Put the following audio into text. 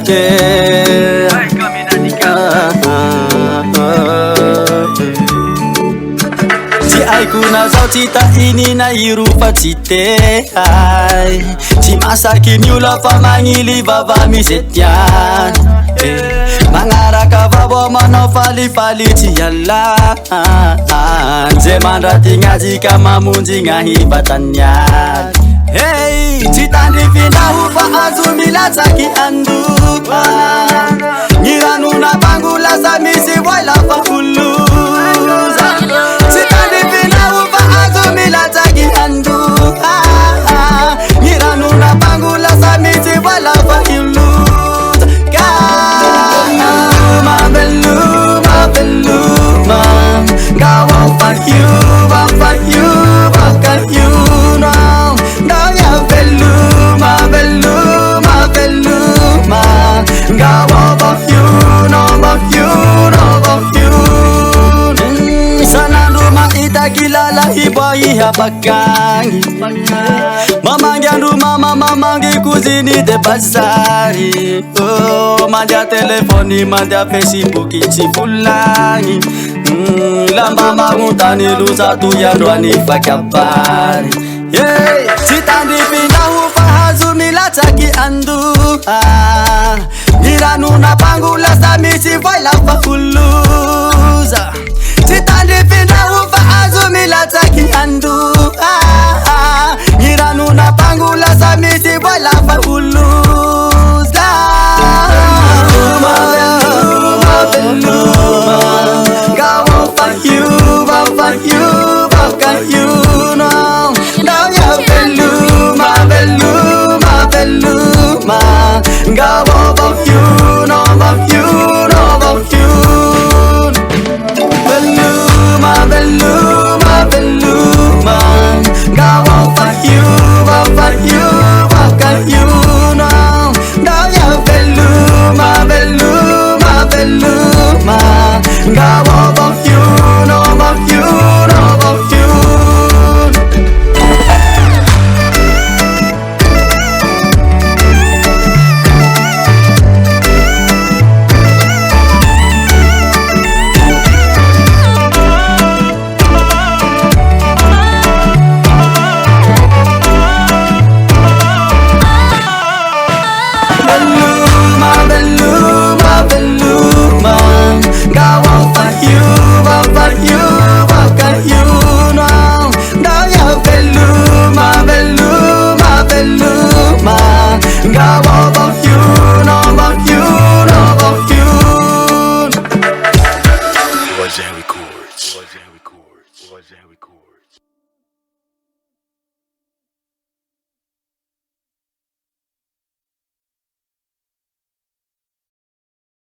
yake. Ti ai kuna zao cita ini na irufa cite ai. Ti masakin yula fa mangili vava misetian. Mangaraka vavo mano fali-fali tiala. Zeman ratinga jika mamunji ngahibatannya. Hey, cita divina ufa azumila taki andupa. Nyiranuna bangula sa misi wala fa huluza. Cita divina ufa azumila taki andupa. Nyiranuna bangula sa misi wala fa huluza. Beluma, gawa for you, for you, for you now. Gaya beluma, gawa for you, no for you, no for you. Sana rumah ita kilala hiboi hapakangi. Mamangya rumah mamanggi kuzini de basari. Oh, manja telefoni manja Facebook isi fulani. Lamba mangutani lusa tu ya rwani fakabari. Yeah, citandi pindahu fahazumila taki andu. Niranuna pangula sa misi vaila fakulu.